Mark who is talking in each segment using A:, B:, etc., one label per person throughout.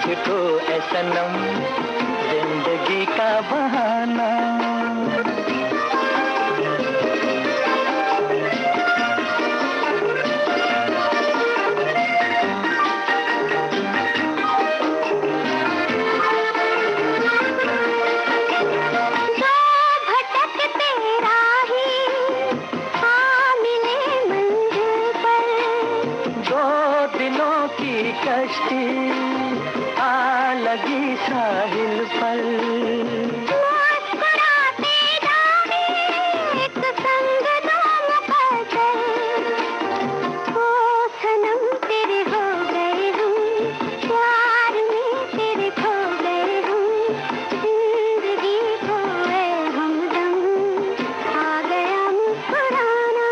A: मुझको ऐ सनम, जिंदगी का बहाना। कश्ती आ लगी साहिल पर, मुस्कुराते जाने एक संग दो मुकद्दर। ओ सनम तेरे हो गए हम, प्यार में तेरे खो गए हम, जिंदगी को है हमदम, आ गया मुस्कुराना।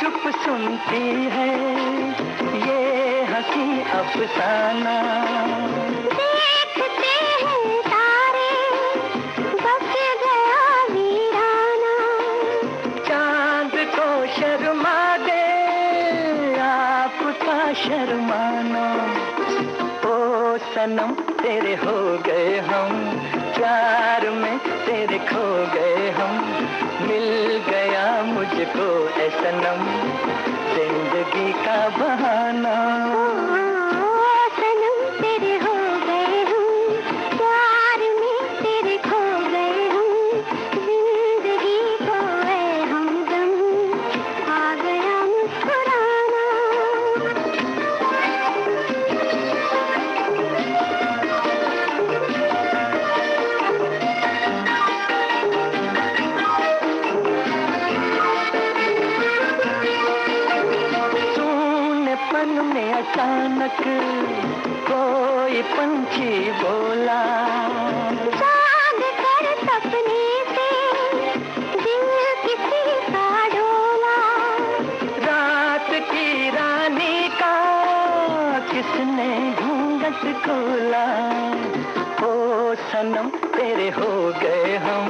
A: चुप सुनती है ये हंसी अफसाना, देखते हैं तारे बस गया वीराना। चांद को शर्मा दे आपका शर्माना। ओ सनम तेरे हो गए हम, प्यार में तेरे खो गए हम, मिल गया मुझको ऐ सनम, जिंदगी का बहाना। सनम तेरे हो गए हम, प्यार में तेरे खो गए हम, जिंदगी को है हमदम, आ गया मुस्कुराना। में अचानक कोई पंछी बोला, जाग कर सपने से दिल किसी का डोला। रात की रानी का किसने घूंघट खोला। ओ सनम तेरे हो गए हम,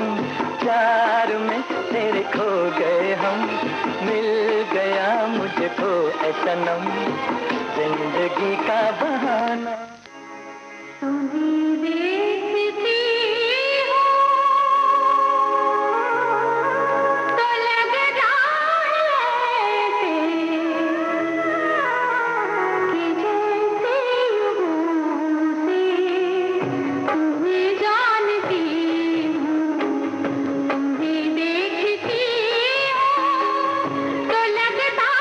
A: प्यार में तेरे खो गए हम, मिल गया मुझको ऐ सनम, जिंदगी का बहाना। तुम्हें देखती हूँ तो लगता है कि जैसे यूं से तुम्हें जानती हूँ। तुम्हें देखती हूँ तो लगता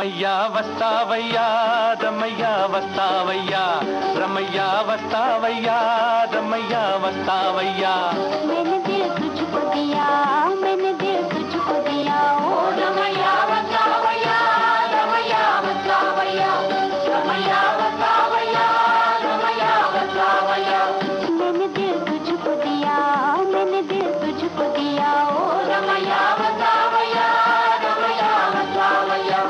B: రమయ్య వస్తావయ్యా రమయ్య వస్తావయ్యా రమయ్య వస్తావయ్యా రమయ్య వస్తావయ్యా
A: मैंने दिल तुझको दिया मैंने दिल तुझको दिया ओ रमैया वसावैया रमैया वसावैया रमैया वसावैया रमैया वसावैया मैंने दिल तुझको दिया मैंने दिल तुझको दिया ओ रमैया वसावैया रमैया वसावैया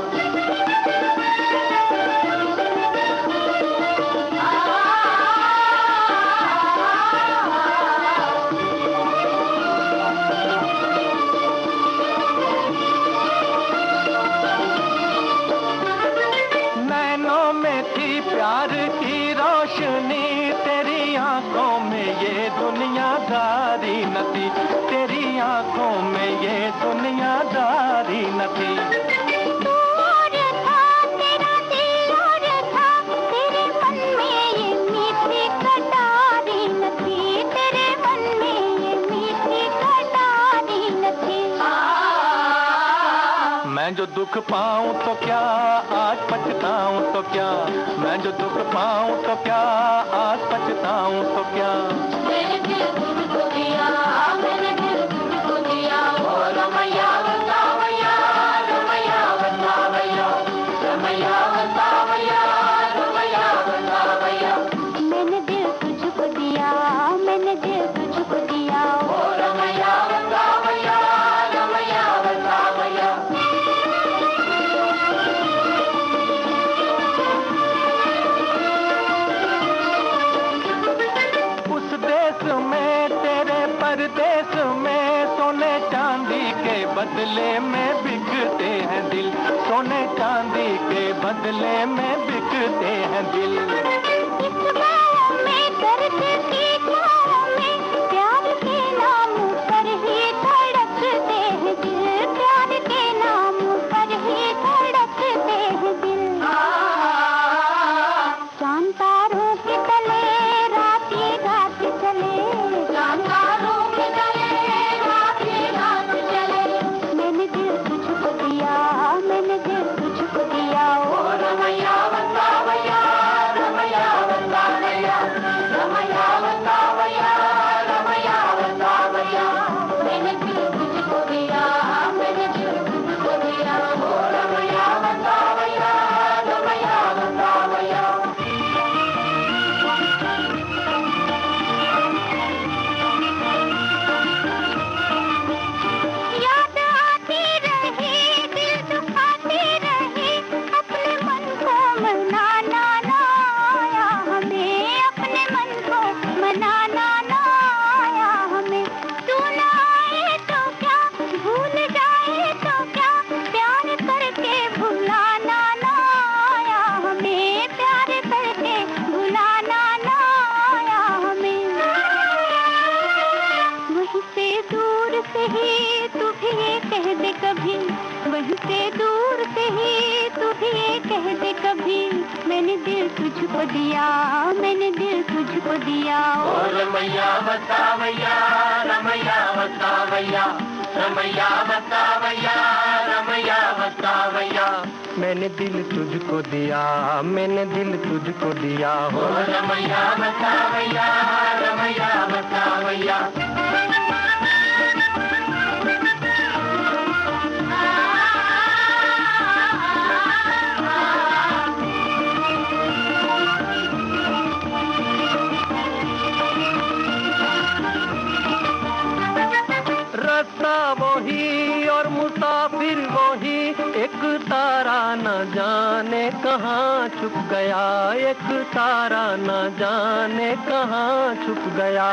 B: प्यार की रोशनी तेरी आंखों में ये दुनियादारी न थी तेरी आंखों में ये दुनियादारी न थी मैं जो दुख पाऊं तो क्या आज पछताऊं तो क्या मैं जो दुख पाऊं तो क्या आज पछताऊं तो क्या
A: मैंने दिल तुझको दिया मैंने दिल तुझको दिया ओ रमैया वसावैया रमैया वसावैया रमैया वसावैया रमैया वसावैया मैंने दिल तुझको दिया मैंने दिल तुझको दिया ओ रमैया वसावैया रमैया वसावैया
B: परदेश में सोने चांदी के बदले में बिकते हैं दिल सोने चांदी के बदले में बिकते हैं दिल
A: इस गाँव में दर्द की छाँव में प्यार के नाम पर ही धड़कते हैं दिल प्यार के नाम पर ही धड़कते हैं दिल चांद तारों के तले रात ये रात चले चांद तारों के तले रात ये रात चले मैंने दिल तुझको दिया मैंने दिल तुझको दिया ओ रमैया वसावैया रमैया वसावैया रमैया वसावैया रमैया वसावैया मैंने दिल तुझको दिया मैंने दिल तुझको दिया ओ रमैया वसावैया रमैया वसावैया याद आती रहे दिल दुखाती रहे अपने मन को मनाना ना आया हमें अपने मन को मनाना ना आया हमें तू ना आए तो क्या भूल जाए तो क्या प्यार करके भुलाना ना आया हमें प्यार करके भुलाना ना आया हमें वहीं से दूर से ही तू भी ये कह दे कभी वहीं से दूर से ही तू भी ये कह दे कभी मैंने दिल तुझको दिया मैंने दिल तुझको दिया
B: ओ रमैया वसावैया रमैया वसावैया रमैया वसावैया रमैया वसावैया मैंने दिल तुझको दिया मैंने दिल तुझको दिया हो रमैया वसावैया रमैया वसावैया रास्ता वही और मुसाफिर वही एक तारा न जाने कहाँ छुप गया एक तारा न जाने कहाँ छुप गया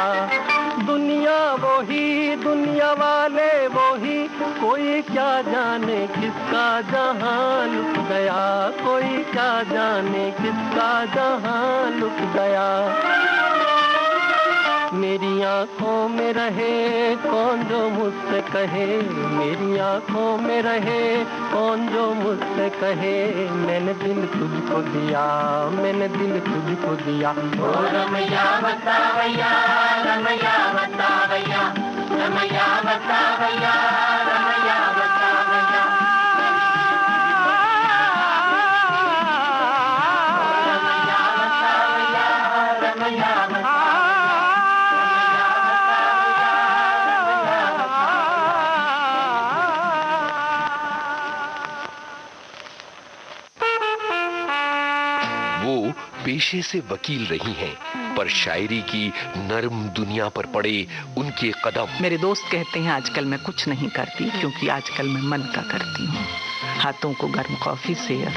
B: दुनिया वही दुनिया वाले वही कोई क्या जाने किसका जहां लुट गया कोई क्या जाने किसका जहां लुट गया मेरी आंखों में रहे कौन जो मुझसे कहे मेरी आंखों में रहे कौन जो मुझसे कहे मैंने दिल तुझको दिया मैंने दिल तुझको दिया ओ रमैया बतावैया रमैया बतावैया रमैया बतावैया रमैया बतावैया
C: वो पेशे से वकील रही हैं, पर शायरी की नर्म दुनिया पर पड़े उनके कदम।
D: मेरे दोस्त कहते हैं आजकल मैं कुछ नहीं करती, क्योंकि आजकल मैं मन का करती हूँ। हाथों को गर्म कॉफी से और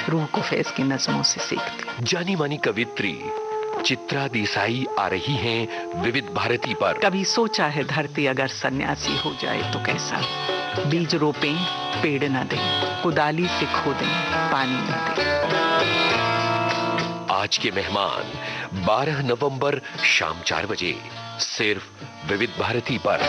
D: रूह को फैज की नज़मों से सेकती।
C: जानी मानी कवित्री चित्रा देसाई आ रही हैं विविध भारती पर।
D: कभी सोचा है धरती अगर सन्यासी हो जाए तो कैसा? बीज रोपें, पेड़ न दें, कुदाली से खोदें, पानी न दें।
C: आज के मेहमान 12 नवंबर शाम 4 बजे सिर्फ विविध भारती पर।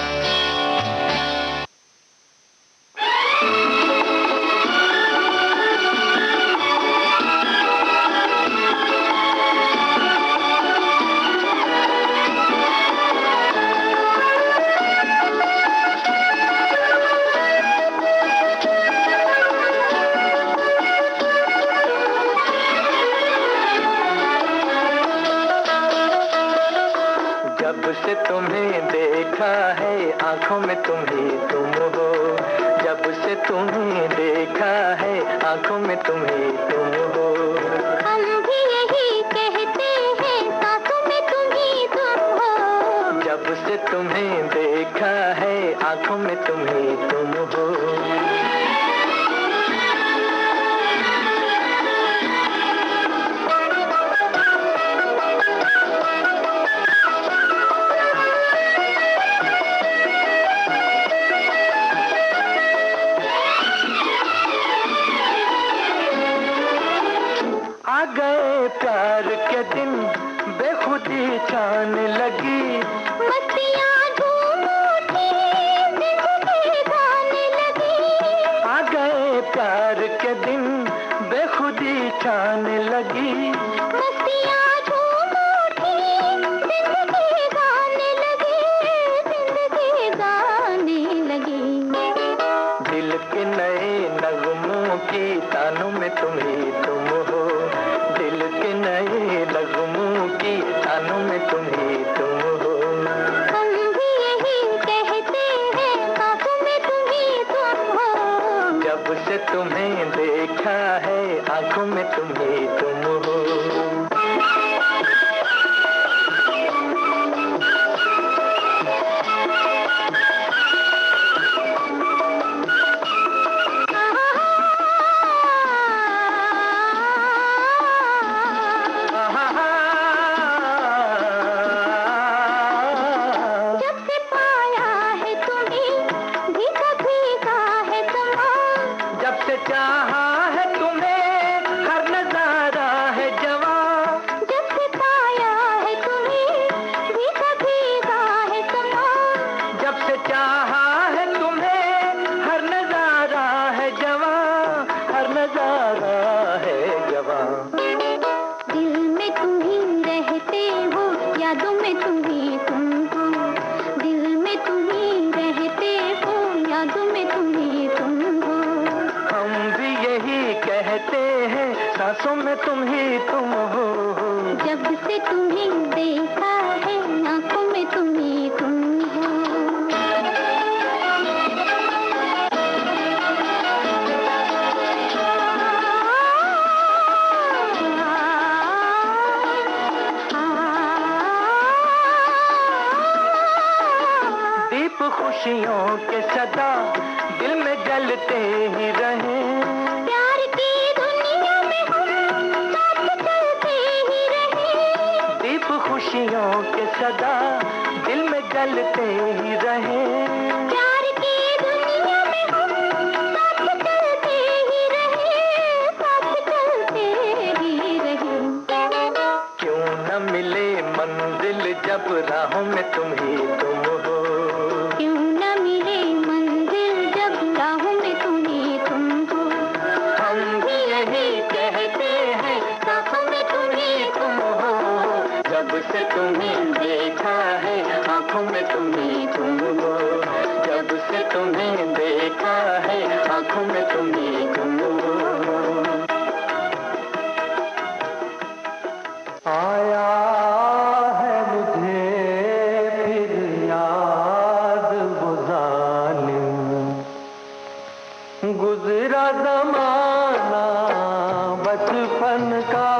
B: जब से तुम्हें देखा है आंखों में तुम ही तुम हो, जब से तुम्हें देखा है आंखों में तुम ही तुम हो।
A: हम भी यही कहते हैं सांसों में तुम ही तुम हो,
B: जब से तुम्हें देखा है आंखों में तुम ही तुम हो। आ गए प्यार के दिन बेखुदी छान लगी,
A: मस्तियाँ झूम उठी, जिंदगी गाने लगी।
B: आ गए प्यार के दिन बेखुदी छान लगी,
A: मस्तियाँ झूम उठी, जिंदगी गाने लगी, जिंदगी गाने लगी।
B: दिल के नए नगमों की तानों में तुम ही तुम हो, दिल के नए नगमों की तानों में तुम ही तुम हो।
A: हम भी यही कहते हैं सांसों में तुम ही तुम हो,
B: जब से तुम्हें देखा है आंखों में तुम ही तुम हो।
A: जब से पाया है तुम्हें, भीगा भीगा है समा।
B: जब से चाहा है तुम्हें, हर नजारा है जवां।
A: जब से पाया है तुम्हें, भीगा भीगा है समा।
B: जब से चाहा है तुम्हें, हर नजारा है जवां, हर नजारा है जवां।
A: दिल में तुम ही रहते हो, यादों में तुम ही तुम हो। दिल में तुम ही रहते हो, यादों में तुम ही तुम हो।
B: हम भी यही कहते हैं सांसों में तुम ही तुम हो,
A: जब से तुम्हें देखा है आंखों में तुम ही तुम हो।
B: दीप खुशियों के सदा दिल में जलते ही रहे।
A: प्यार की दुनिया में हम साथ चलते ही रहे।
B: दीप खुशियों के सदा दिल में जलते ही रहे।
A: प्यार की दुनिया में हम साथ चलते ही रहे, साथ चलते ही रहे।
B: क्यों न मिले मंजिल जब राहों में तुम ही तुम हो,
A: क्यों न मिले मंजिल जब राहों में तुम ही तुम हो।
B: हम भी यही कहते हैं सांसों में तुम ही तुम हो, जब से तुम्हें देखा है आंखों में तुम ही तुम हो, जब से तुम्हें देखा है आंखों में तुम ही तुम हो। आया है मुझे फिर याद वो ज़ालिम, गुज़रा ज़माना बचपन का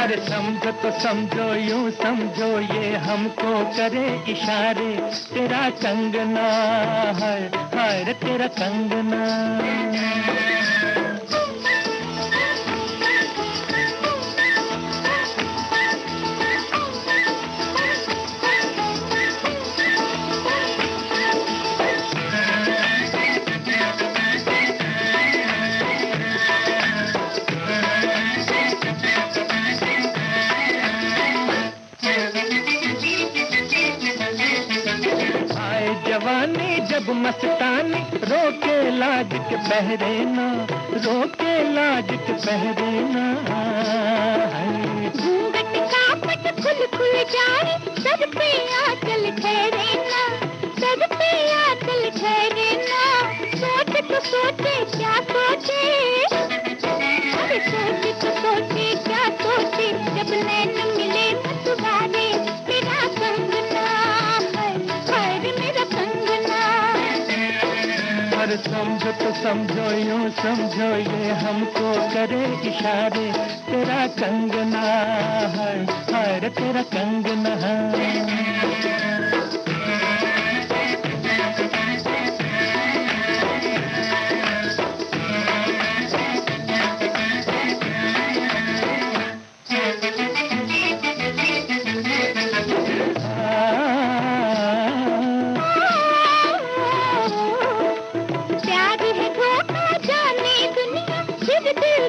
B: अरे समझो तो समझो यूं समझो ये हमको करे इशारे, तेरा कंगना है, हाय रे तेरा कंगना। जवानी जब मस्तानी रोके लाज के पहरे ना, रोके लाज के पहरे ना।
A: घूंघट का पट खुल खुल जाए, सर पे आंचल ठहरे ना, सर पे आंचल ठहरे ना। सोच तो सोचे क्या सोचे, अरे सोच तो सोचे क्या सोचे, जब नैन मिले मतवारे, तेरा कंगना है, हाय मेरा कंगना।
B: अरे समझो तो समझो यूं समझो ये हमको करे इशारे, तेरा कंगना है, हाय रे तेरा कंगना है।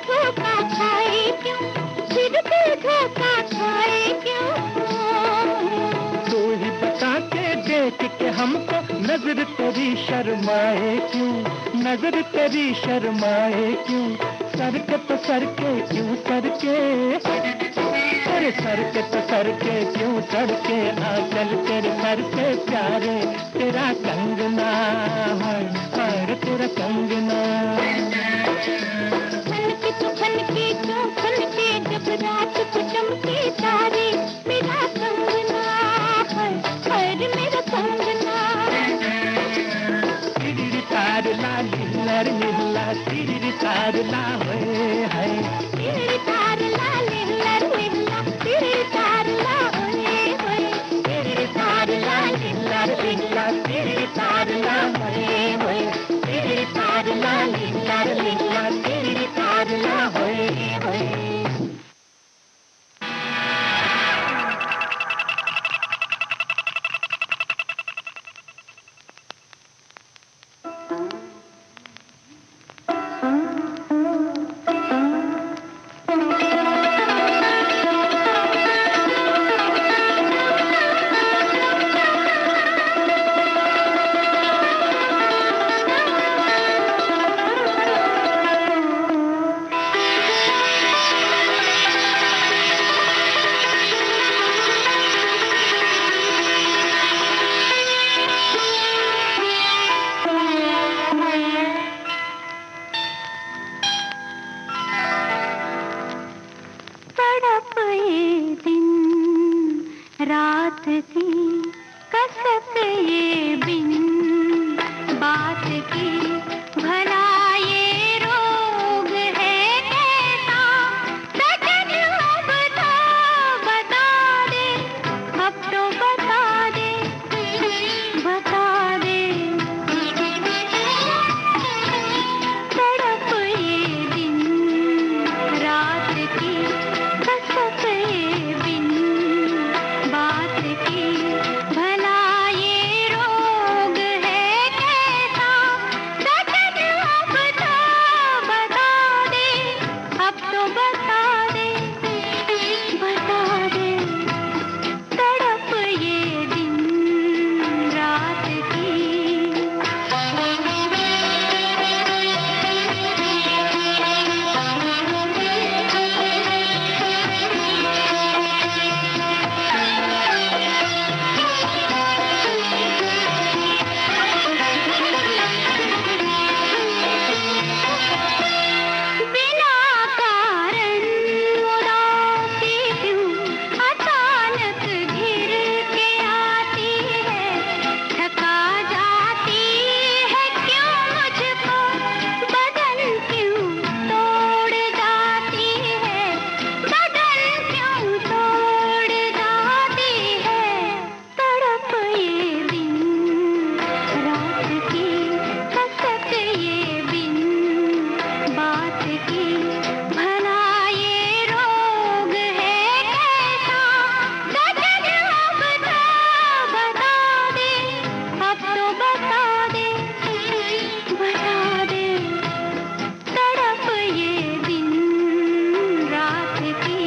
A: धोखा खाए क्यों, फिर दिल धोखा खाए क्यों।
B: तू ही बता के देख के हमको, नजर तेरी शर्माए क्यों, नजर तेरी शर्माए क्यों। सर के तो सर के क्यों सर के, अरे सर के तो सर के क्यों सर के। आंचल तेरे सर से प्यारे, तेरा कंगना है, हाय तेरा कंगना।
A: खनके क्यों खनके, जब रात को चमके तारे, मेरा कंगना है, हाय मेरा कंगना।
B: तिरी तार ला लिल्लर लिल्ला, तिरी तार ला होए हाय,
A: तिरी तार ला लिल्लर लिल्ला, तिरी तार ला होए होए,
B: तिरी तार ला लिल्लर लिल्ला, तिरी तार ला होए होए, तिरी तार ला लिल्लर लिल्ला, तिरी तार ला होए होए।
A: की भला ये रोग है कैसा सजन अब तो बता दे अब तो बता दे तड़प ये दिन रात की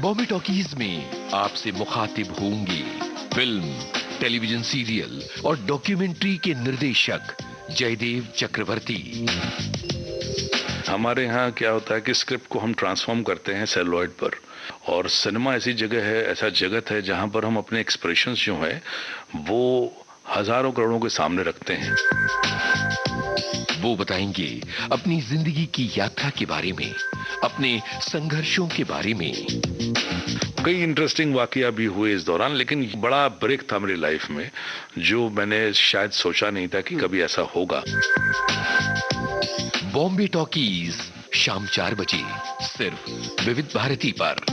C: बॉम्बे टॉकीज में आपसे मुखातिब होंगे फिल्म, टेलीविजन सीरियल और डॉक्यूमेंट्री के निर्देशक जयदेव चक्रवर्ती।
E: हमारे यहाँ क्या होता है कि स्क्रिप्ट को हम ट्रांसफॉर्म करते हैं सेलुलॉइड पर, और सिनेमा ऐसी जगह है, ऐसा जगत है जहाँ पर हम अपने एक्सप्रेशंस जो है वो हजारों करोड़ों के सामने रखते हैं।
C: वो बताएंगे अपनी जिंदगी की यात्रा के बारे में, अपने संघर्षों के बारे में।
E: कई इंटरेस्टिंग वाकया भी हुए इस दौरान, लेकिन बड़ा ब्रेक था मेरी लाइफ में जो मैंने शायद सोचा नहीं था कि कभी ऐसा होगा।
C: बॉम्बे टॉकीज शाम 4 बजे सिर्फ विविध भारती पर।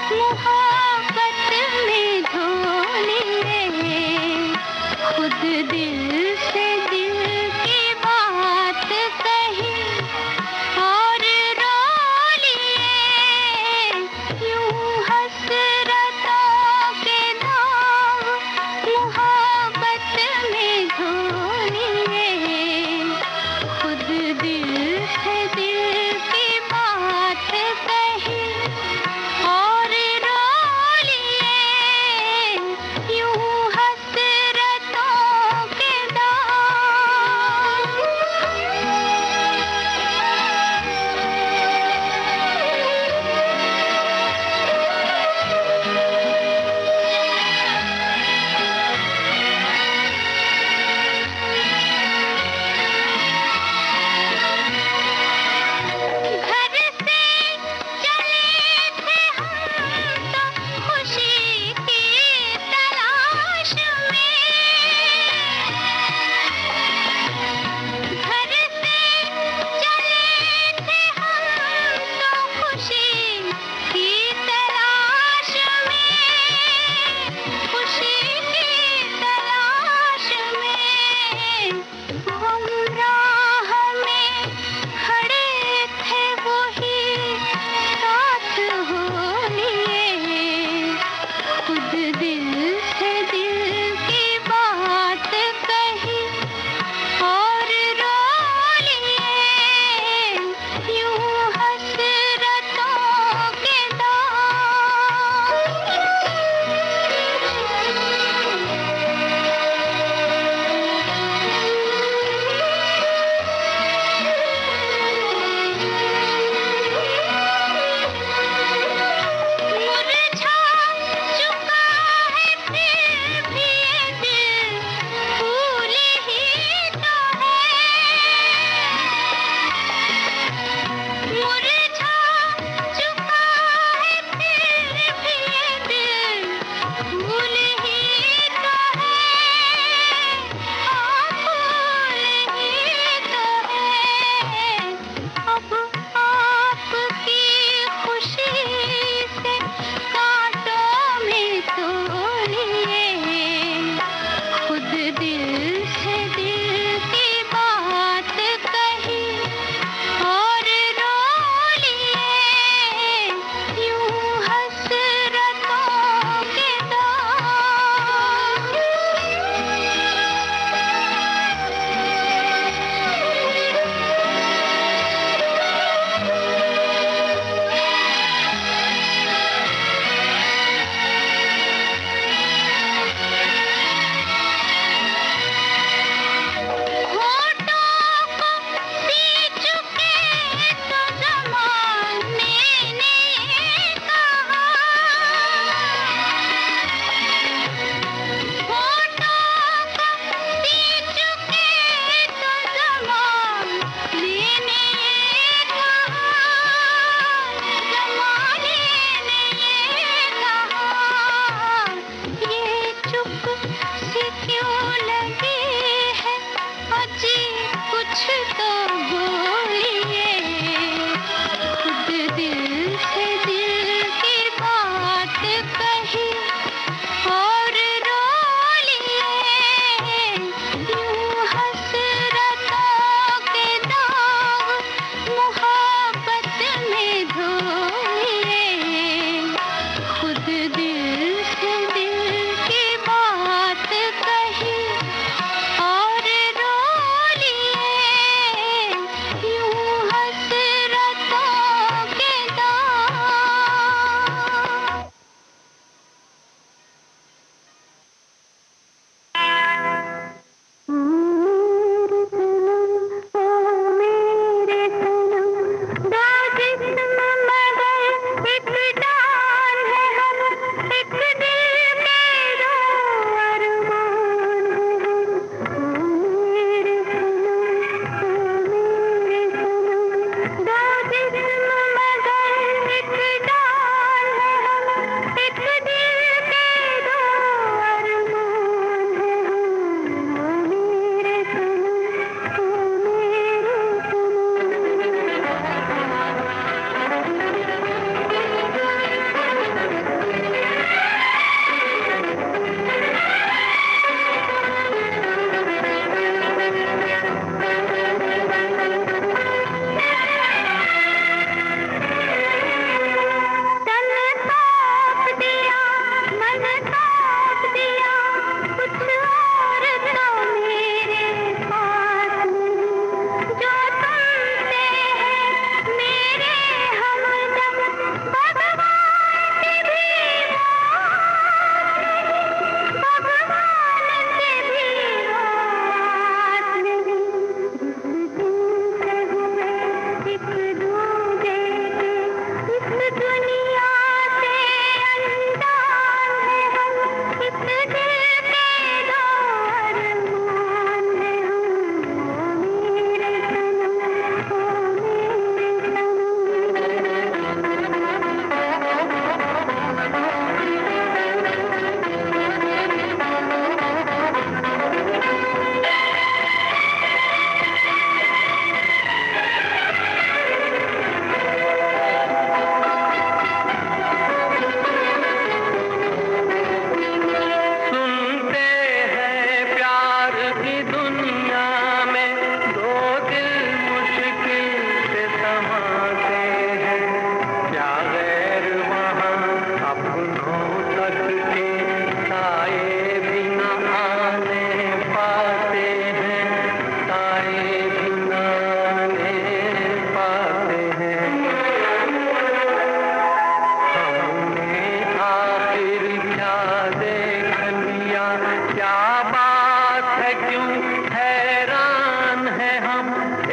A: मोहब्बत में धो लिए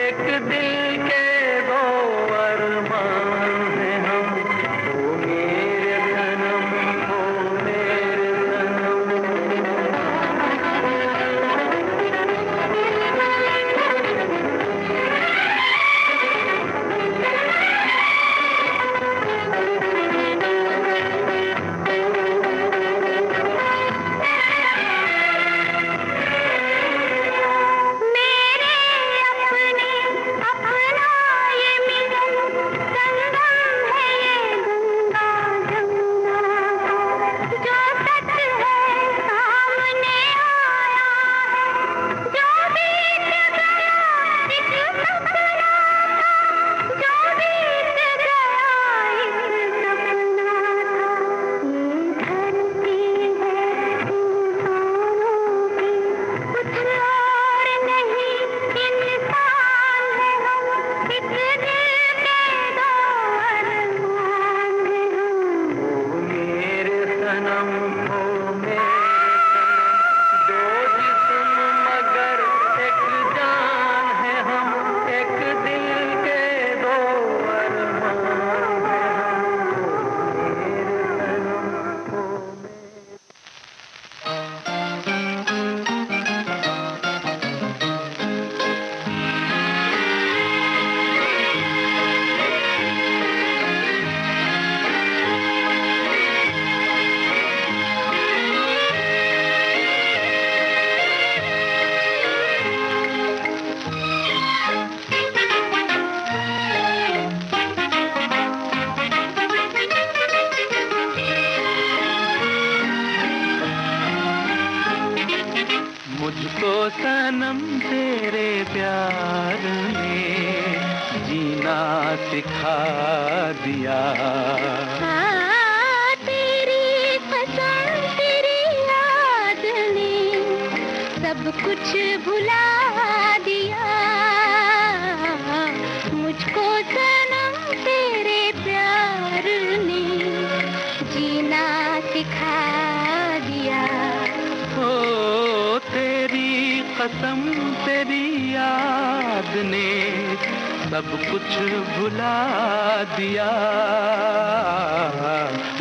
B: एक दिल के दो अरमान हैं हम, ओ मेरे सनम, ओ मेरे मुझको सनम तेरे प्यार ने जीना सिखा दिया।
A: हाँ, तेरी कसम तेरी याद ने सब कुछ भुला दिया। मुझको सनम तेरे प्यार ने जीना सिखा दिया।
B: ओ तेरी कसम तेरी याद ने सब कुछ भुला दिया।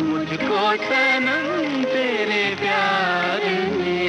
B: मुझको सनम तेरे प्यार ने।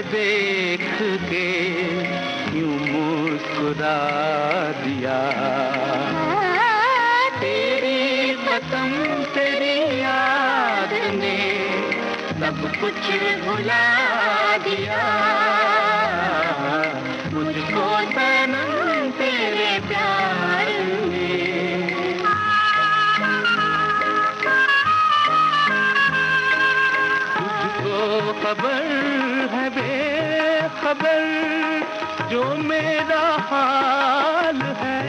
B: देख के यूं मुस्कुरा दिया। तेरी कसम तेरी याद ने सब कुछ भुला दिया। मुझको सनम तेरे प्यार ने। तुझको खबर है बेखबर जो मेरा हाल है।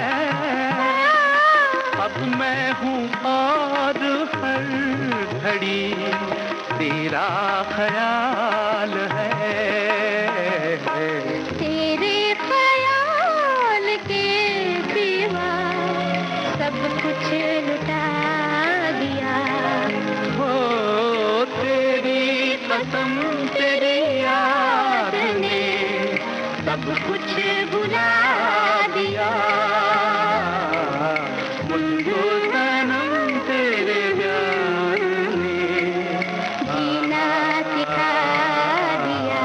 B: अब मैं हूँ और हर घड़ी तेरा ख्याल है।
A: तेरे ख्याल के सिवा सब कुछ लुटा दिया।
B: हो तेरी कसम तेरी याद ने सब कुछ भुला दिया। मुझको सनम तेरे प्यार ने
A: जीना सिखा दिया।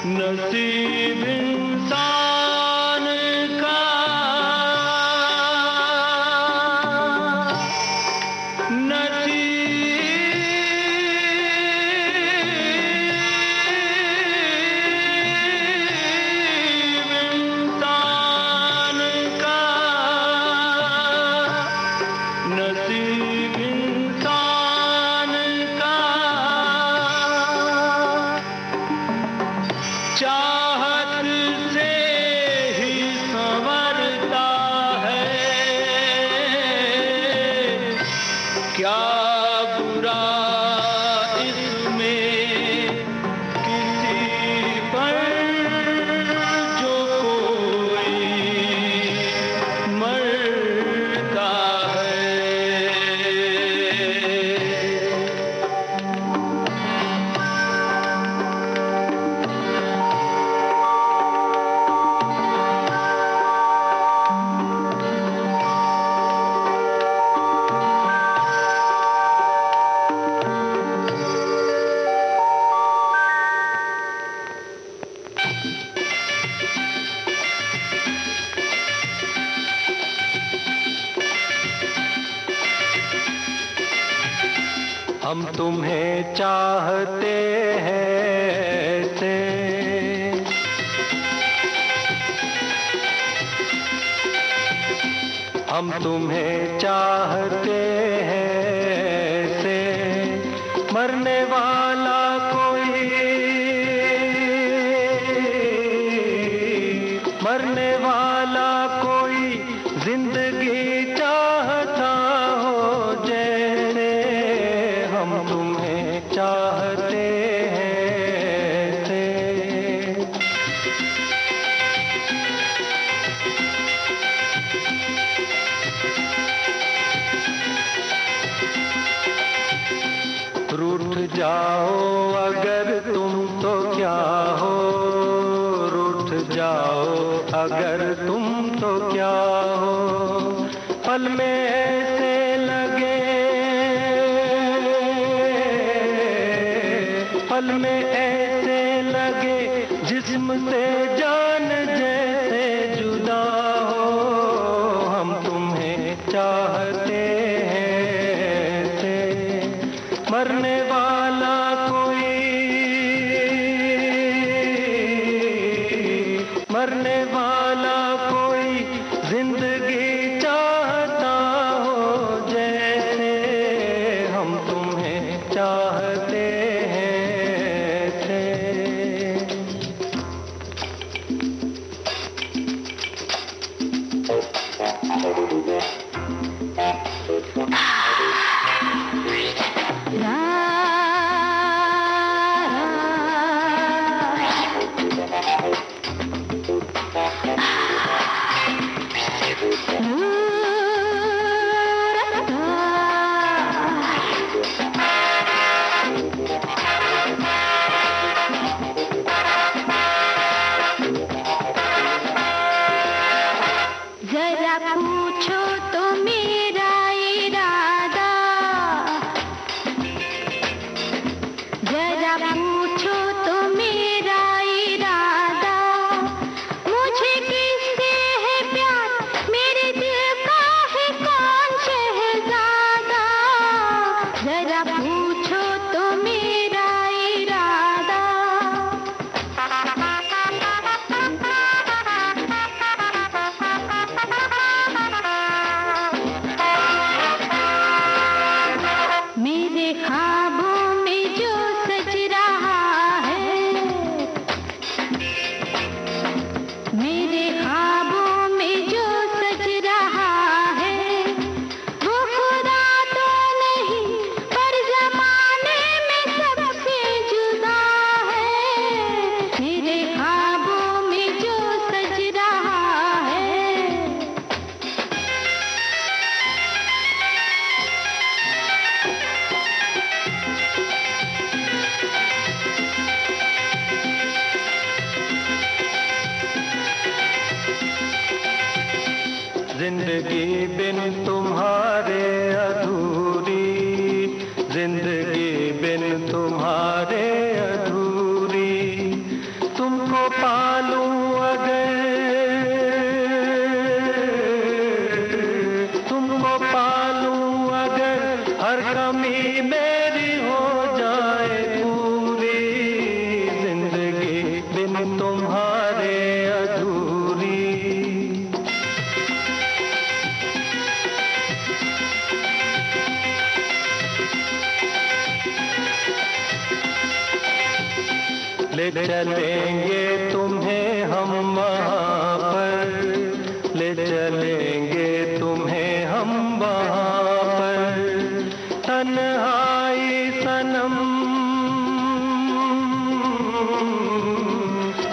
B: नसीब इंसान का नसीब इंसान का चाहत से ही संवरता है क्या बुरा इसमें किसी पर जो कोई मरता है। हम तुम्हें चाहते हैं ऐसे हम तुम्हें चाहते हैं ऐसे मरने वाला कोई जिंदगी चाहता हो जैसे हम तुम्हें चाहते हैं ऐसे। रूठ जाओ अगर तुम तो क्या हो, रूठ जाओ अगर तुम तो क्या हो, पल में ऐसे लगे, पल में ऐसे लगे जिस्म से जान जैसे जुदा हो, हम तुम्हें चाहते हैं ऐसे मरने वाला कोई, मरने वाला कोई जिंदगी चाहता हो जैसे हम तुम्हें चाहते हैं ऐसे।
A: जरा पूछो तो मेरा इरादा, जरा पूछो तो मेरा इरादा, मुझे किससे है प्यार, मेरे दिल का है कौन शहजादा, जरा पूछो तो मेरा इरादा। मेरे ख्वाबों में जो सज रहा है, मेरे ख्वाबों में जो सज रहा है, वो खुदा तो नहीं पर जमाने में सबसे जुदा है, मेरे ख्वाबों में जो सज रहा है।
B: जिंदगी बिन तुम्हारे अधूरी, जिंदगी बिन तुम्हारे अधूरी, तुम तुमको पालूं अगर, तुमको पालूं अगर हर कमी मेरी हो जाए पूरी, जिंदगी बिन तुम्हारे अधूरी। ले चलेंगे तुम्हें हम वहाँ पर, ले चलेंगे तुम्हें हम वहाँ पर। तन्हाई सनम,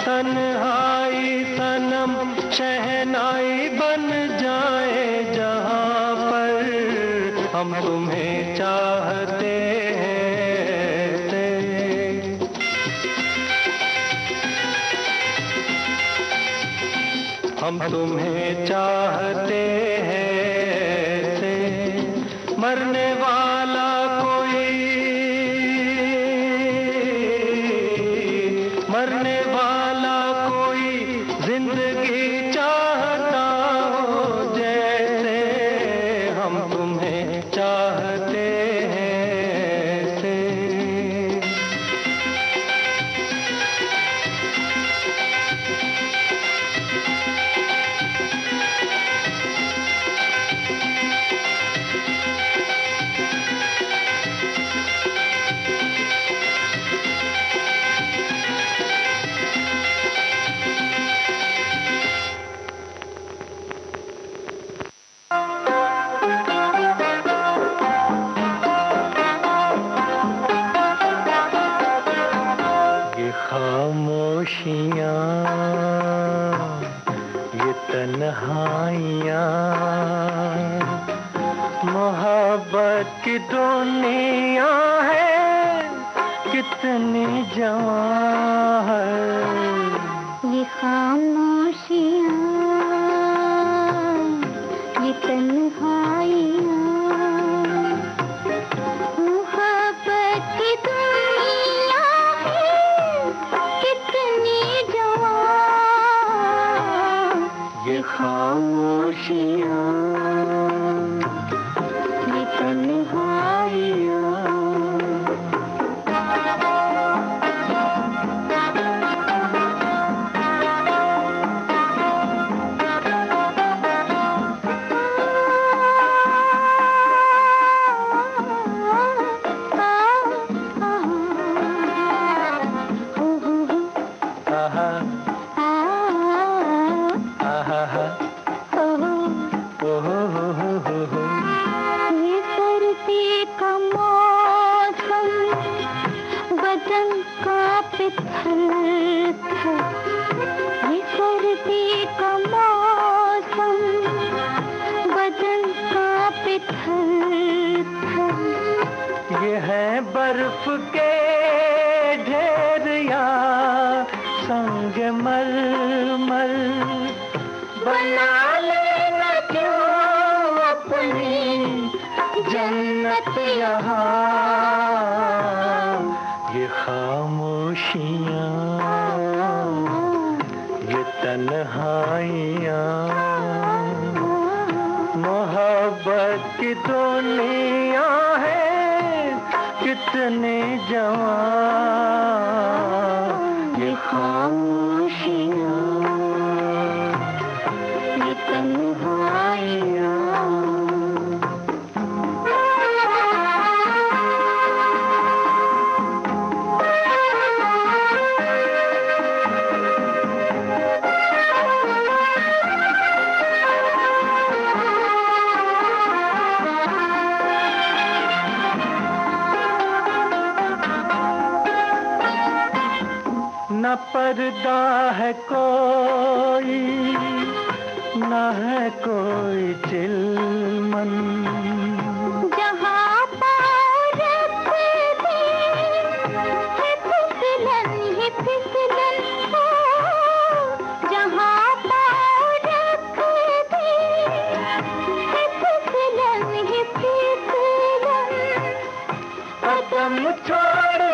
B: तन्हाई सनम शहनाई बन जाए जहाँ पर हम तुम्हें चाहते हैं। हम तुम्हें चाहते हैं से, मरने वाला कोई, मरने वाला कोई जिंदगी चाहता हो जैसे हम तुम्हें चाहते हैं से। खामोशियाँ, ये तन्हाइयाँ, मोहब्बत की दुनिया है कितनी जवां है।
A: ये खामोशियाँ, ये तन्हाइयाँ, मोहब्बत की दुनिया
B: ये खामोशियाँ,
A: ये तन्हाइयाँ। ये सर्दी का मौसम बदन कांपे थर-थर, ये सर्दी का मौसम बदन कांपे थर-थर।
B: ये है बर्फ के ढेर या संगमरमर, बना लेना क्यों अपनी जन्नत यहाँ। ये खामोशियाँ, ये तन्हाइयाँ, मोहब्बत की दुनिया है कितने जवां। ये खामोशियाँ, ये तन्हाइयाँ। न पर्दा है कोई, न है कोई चिलमन,
A: जहाँ पाँव रख दे है फिसलन ही फिसलन हो, जहाँ पाँव रख दे है फिसलन ही फिसलन।
B: कदम छोड़